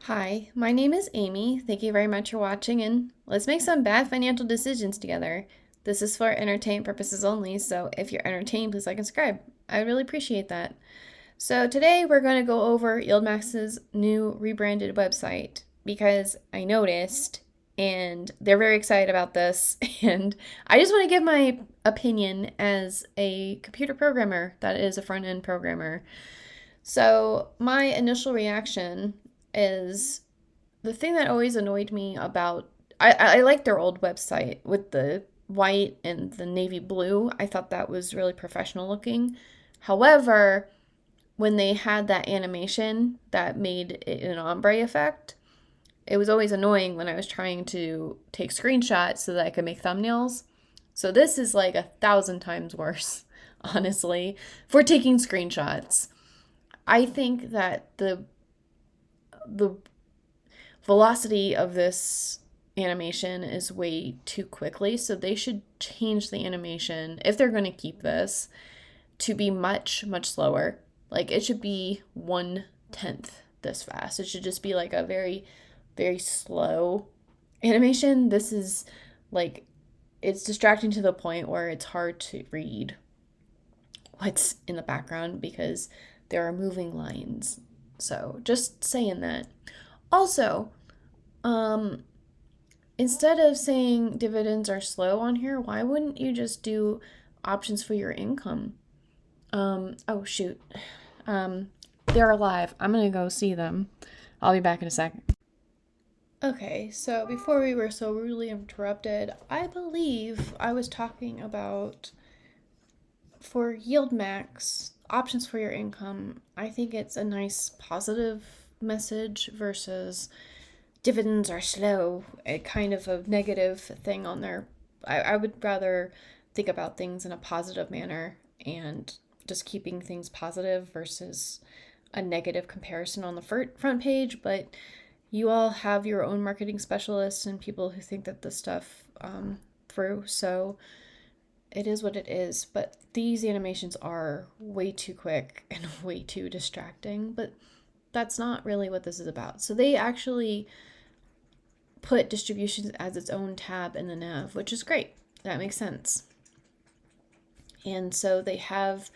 Hi, my name is Amy. Thank you very much for watching, and let's make some bad financial decisions together. This is for entertainment purposes only, so if you're entertained, please like and subscribe. I really appreciate that. So today we're going to go over YieldMax's new rebranded website because I noticed and they're very excited about this and I just want to give my opinion as a computer programmer that is a front-end programmer. So my initial reaction is the thing that always annoyed me about I like their old website with the white and the navy blue. I thought that was really professional looking. However, when they had that animation that made it an ombre effect, it was always annoying when I was trying to take screenshots so that I could make thumbnails. So this is like 1,000 times worse, honestly, for taking screenshots. I think that the velocity of this animation is way too quickly, so they should change the animation if they're going to keep this to be much slower. Like it should be 1/10 this fast. It should just be like a very slow animation. This is like it's distracting to the point where it's hard to read what's in the background because there are moving lines. So just saying that. Also, um, instead of saying dividends are slow on here, why wouldn't you just do options for your income? Oh shoot. Um, they're alive. I'm gonna go see them. I'll be back in a second. Okay, so before we were so rudely interrupted, I believe I was talking about for YieldMax options for your income. I think it's a nice positive message versus dividends are slow, a kind of a negative thing on there. I would rather think about things in a positive manner and just keeping things positive versus a negative comparison on the front page. But you all have your own marketing specialists and people who think that this stuff through. So it is what it is. But these animations are way too quick and way too distracting. But that's not really what this is about. So they actually put distributions as its own tab in the nav, which is great. That makes sense. And so they have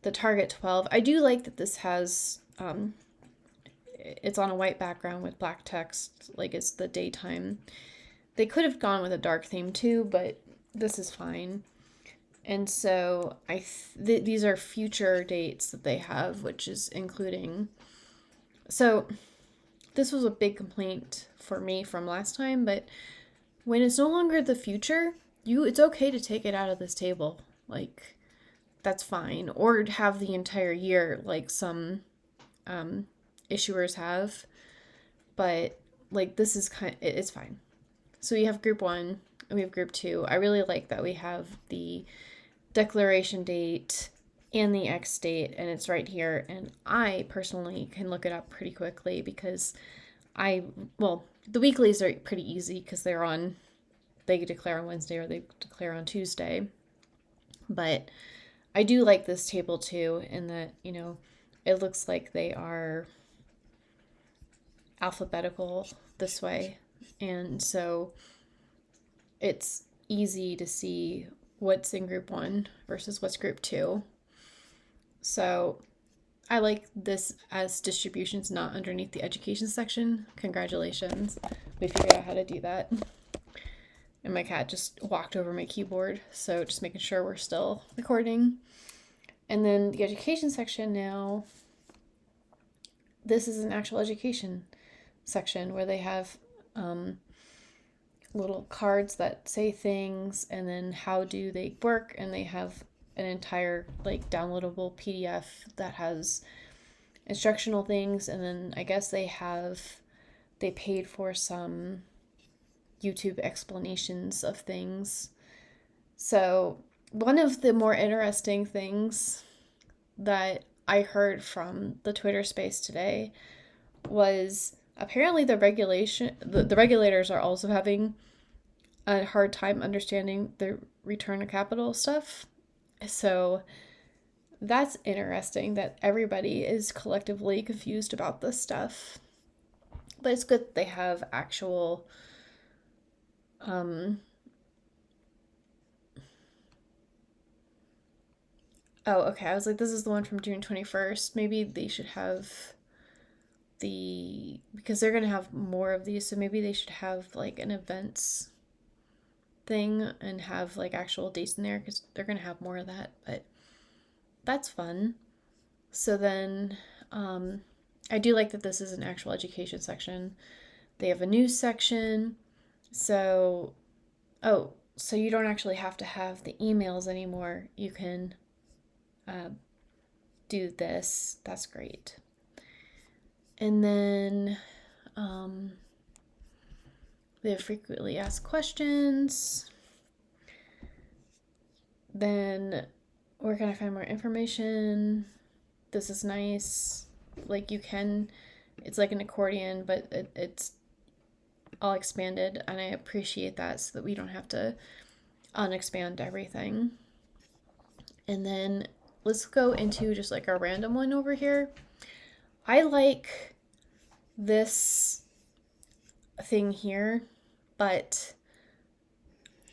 the target 12. I do like that this has it's on a white background with black text, like it's the daytime. They could have gone with a dark theme too, but this is fine. And so these are future dates that they have, which is including. So this was a big complaint for me from last time, but when it's no longer the future, it's okay to take it out of this table. Like that's fine, or have the entire year like some issuers have. But like this is it's fine. So we have group 1 and we have group 2. I really like that we have the declaration date and the X date, and it's right here. And I personally can look it up pretty quickly because the weeklies are pretty easy because they declare on Wednesday or they declare on Tuesday. But I do like this table too, in that, it looks like they are alphabetical this way. And so it's easy to see what's in group 1 versus what's group 2. So I like this as distributions not underneath the education section. Congratulations. We figured out how to do that. And my cat just walked over my keyboard, so just making sure we're still recording. And then the education section now, this is an actual education section where they have little cards that say things and then how do they work, and they have an entire like downloadable PDF that has instructional things, and then I guess they paid for some YouTube explanations of things. So one of the more interesting things that I heard from the Twitter space today was apparently the regulators are also having a hard time understanding the return of capital stuff. So that's interesting that everybody is collectively confused about this stuff. But it's good that they have actual oh, okay. I was like, this is the one from June 21st. Maybe they should have because they're going to have more of these, so maybe they should have like an events thing and have like actual dates in there, because they're going to have more of that. But that's fun. So then I do like that this is an actual education section. They have a news section. So so you don't actually have to have the emails anymore. You can do this. That's great. And then they have frequently asked questions. Then where can I find more information? This is nice. Like you can, it's like an accordion, but it's all expanded, and I appreciate that, so that we don't have to unexpand everything. And then let's go into just like a random one over here. I like this thing here, but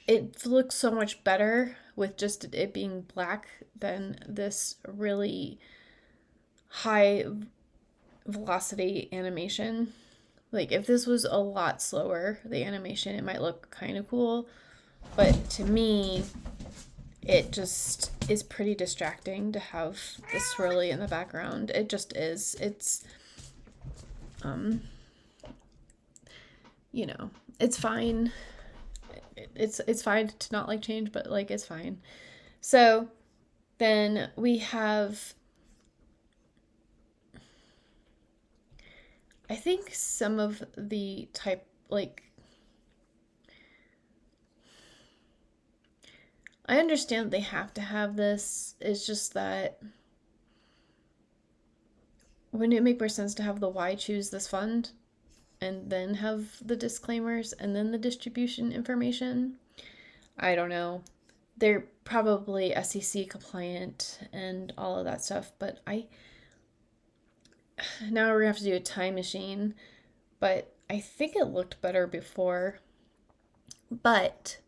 it looks so much better with just it being black than this really high velocity animation. Like if this was a lot slower, the animation, it might look kind of cool, but to me it just is pretty distracting to have this swirly in the background. It just is. It's you know, it's fine. It's fine to not like change, but like it's fine. So then we have, I think some of the type, like, I understand they have to have this. It's just that wouldn't it make more sense to have the why choose this fund and then have the disclaimers and then the distribution information? I don't know. They're probably SEC compliant and all of that stuff, but now we're gonna have to do a time machine, but I think it looked better before. But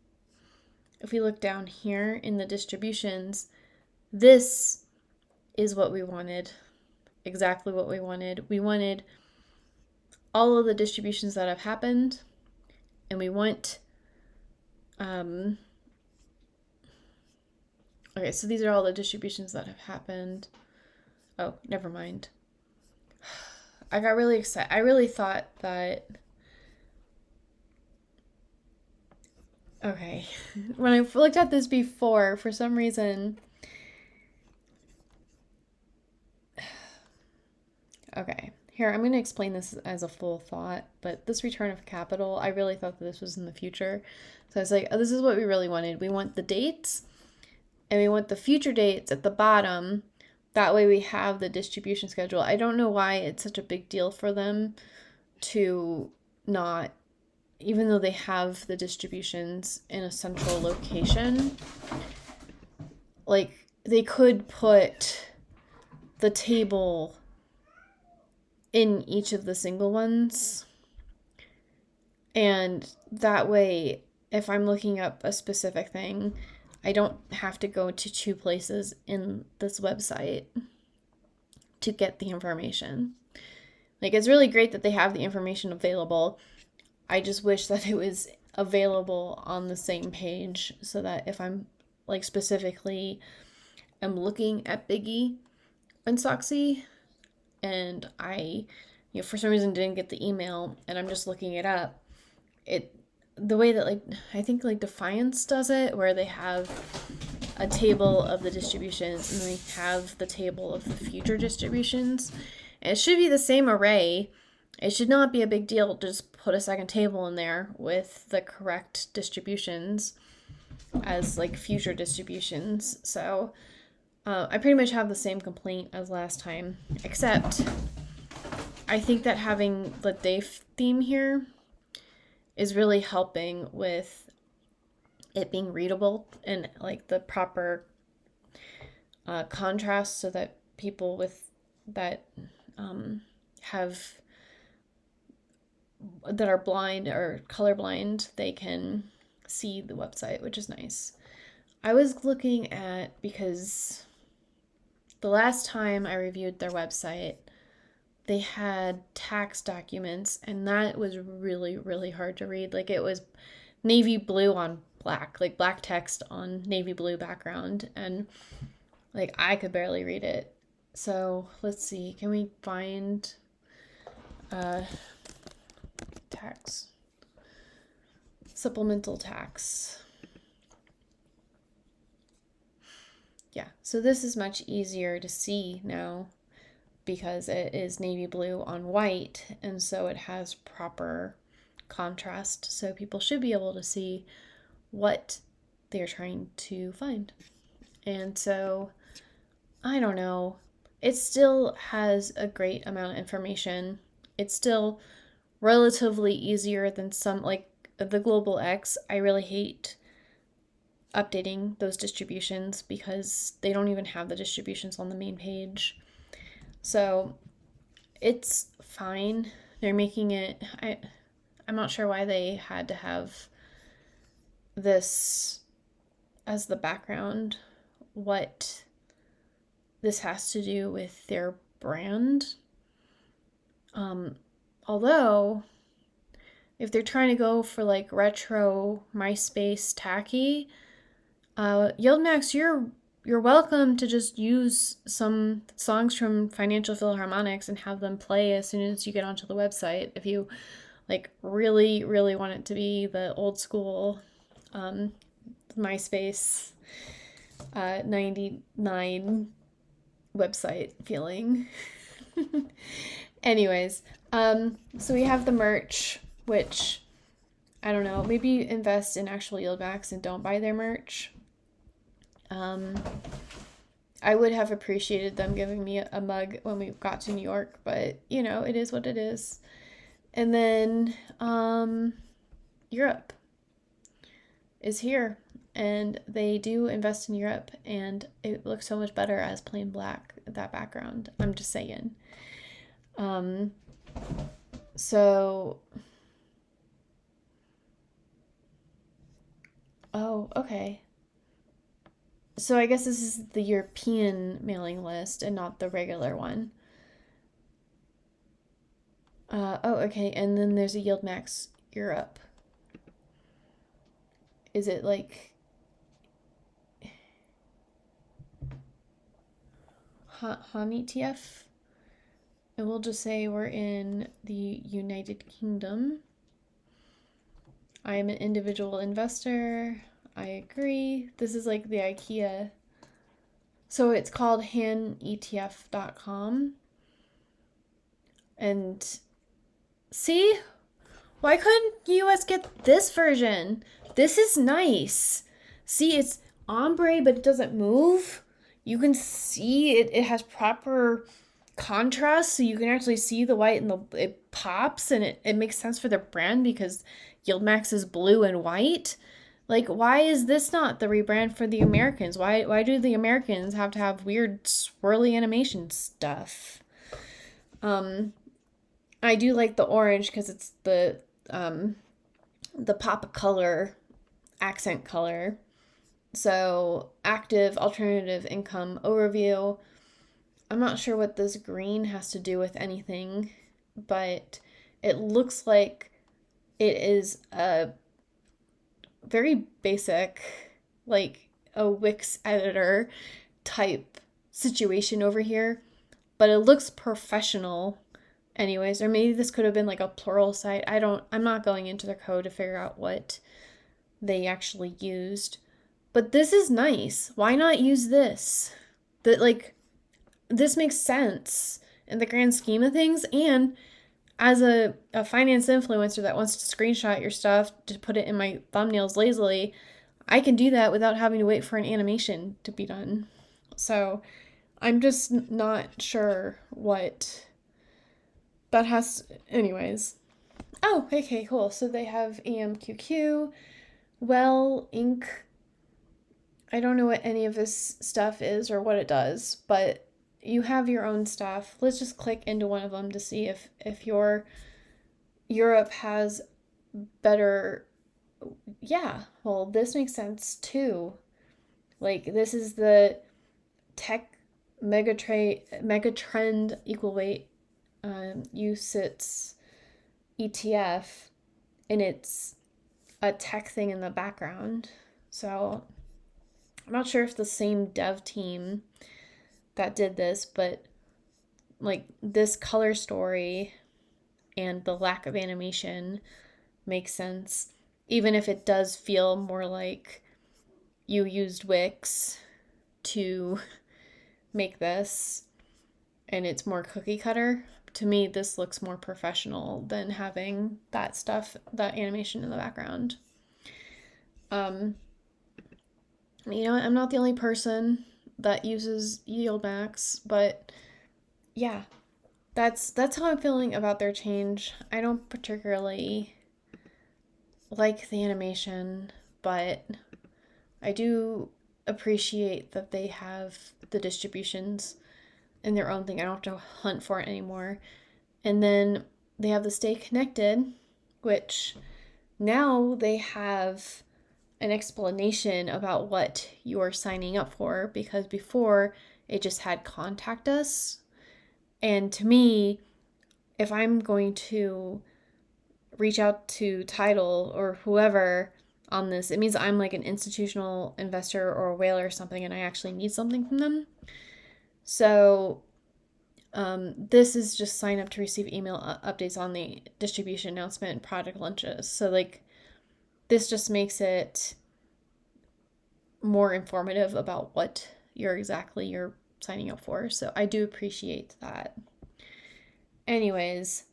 if we look down here in the distributions, this is what we wanted. Exactly what we wanted. We wanted all of the distributions that have happened, and we want okay, so these are all the distributions that have happened. Oh, never mind. I got really excited. I really thought that, okay, when I looked at this before, for some reason, okay, here, I'm going to explain this as a full thought, but this return of capital, I really thought that this was in the future. So I was like, oh, this is what we really wanted. We want the dates, and we want the future dates at the bottom. That way we have the distribution schedule. I don't know why it's such a big deal for them to not, even though they have the distributions in a central location, like they could put the table in each of the single ones. And that way, if I'm looking up a specific thing, I don't have to go to two places in this website to get the information. Like, it's really great that they have the information available. I just wish that it was available on the same page, so that if I'm like specifically am looking at Biggie and Soxy and I, for some reason didn't get the email and I'm just looking it up, the way that, like, I think like Defiance does it, where they have a table of the distributions and they have the table of the future distributions. And it should be the same array. It should not be a big deal to just put a second table in there with the correct distributions as like future distributions. So I pretty much have the same complaint as last time, except I think that having the day theme here is really helping with it being readable and like the proper contrast, so that people with that have that are blind or colorblind, they can see the website, which is nice. I was looking at, because the last time I reviewed their website, they had tax documents, and that was really, really hard to read. Like, it was navy blue on black, like black text on navy blue background, and like I could barely read it. So let's see, can we find tax, supplemental tax? Yeah, so this is much easier to see now because it is navy blue on white, and so it has proper contrast, so people should be able to see what they're trying to find. And so, I don't know, it still has a great amount of information. It's still relatively easier than some, like the Global X. I really hate updating those distributions because they don't even have the distributions on the main page. So it's fine. They're making it, I'm not sure why they had to have this as the background, what this has to do with their brand. Although, if they're trying to go for like retro MySpace tacky, YieldMax, you're welcome to just use some songs from Financial Philharmonics and have them play as soon as you get onto the website. If you like really, really want it to be the old school MySpace 99 website feeling. Anyways, so we have the merch, which I don't know, maybe invest in actual YieldMax and don't buy their merch. I would have appreciated them giving me a mug when we got to New York, but you know, it is what it is. And then Europe is here, and they do invest in Europe, and it looks so much better as plain black, that background. I'm just saying. So, oh, okay. So I guess this is the European mailing list and not the regular one. Oh, okay, and then there's a YieldMax Europe. Is it like Han ETF? And we'll just say we're in the United Kingdom. I am an individual investor. I agree. This is like the IKEA. So it's called hanetf.com. And see? Why couldn't US get this version? This is nice. See, it's ombre, but it doesn't move. You can see it has proper contrast, so you can actually see the white, and it pops, and it makes sense for their brand because YieldMax is blue and white. Like, why is this not the rebrand for the Americans? Why do the Americans have to have weird swirly animation stuff? I do like the orange because it's the pop color, accent color. So, active alternative income overview. I'm not sure what this green has to do with anything, but it looks like it is a very basic, like a Wix editor type situation over here, but it looks professional anyways. Or maybe this could have been like a plural site. I'm not going into their code to figure out what they actually used, but this is nice. Why not use this? This makes sense in the grand scheme of things. And as a finance influencer that wants to screenshot your stuff to put it in my thumbnails lazily, I can do that without having to wait for an animation to be done. So I'm just not sure what that has. Anyways. Oh, okay, cool. So they have EMQQ, Well, Inc. I don't know what any of this stuff is or what it does, but you have your own stuff. Let's just click into one of them to see if your Europe has better, yeah, well, this makes sense too. Like, this is the tech megatrend equal weight UCITS ETF, and it's a tech thing in the background. So I'm not sure if the same dev team that did this, but like this color story and the lack of animation makes sense, even if it does feel more like you used Wix to make this and it's more cookie cutter. To me, this looks more professional than having that stuff, that animation in the background. I'm not the only person that uses YieldMax, but yeah, that's how I'm feeling about their change. I don't particularly like the animation, but I do appreciate that they have the distributions in their own thing. I don't have to hunt for it anymore. And then they have the Stay Connected, which now they have an explanation about what you're signing up for, because before it just had contact us. And to me, if I'm going to reach out to Tidal or whoever on this, it means I'm like an institutional investor or a whale or something, and I actually need something from them. So this is just sign up to receive email updates on the distribution announcement and product launches. So like this just makes it more informative about what you're signing up for. So I do appreciate that. Anyways,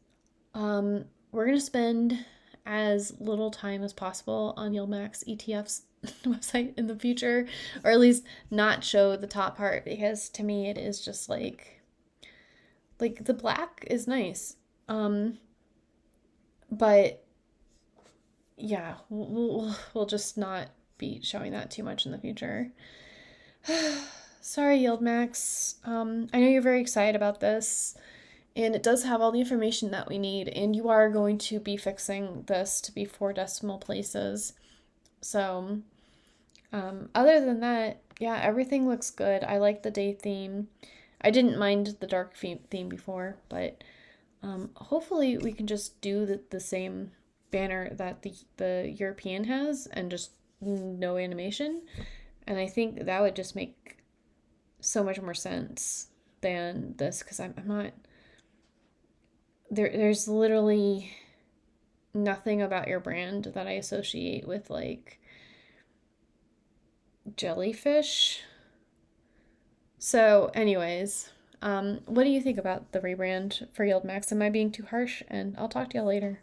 we're going to spend as little time as possible on YieldMax ETF's website in the future, or at least not show the top part, because to me it is just like the black is nice. But yeah, we'll just not be showing that too much in the future. Sorry, YieldMax. I know you're very excited about this, and it does have all the information that we need, and you are going to be fixing this to be 4 decimal places. So, other than that, yeah, everything looks good. I like the day theme. I didn't mind the dark theme before, but hopefully we can just do the same banner that the European has and just no animation. And I think that would just make so much more sense than this, because I'm not... There's literally nothing about your brand that I associate with like jellyfish. So anyways, what do you think about the rebrand for YieldMax? Am I being too harsh? And I'll talk to y'all later.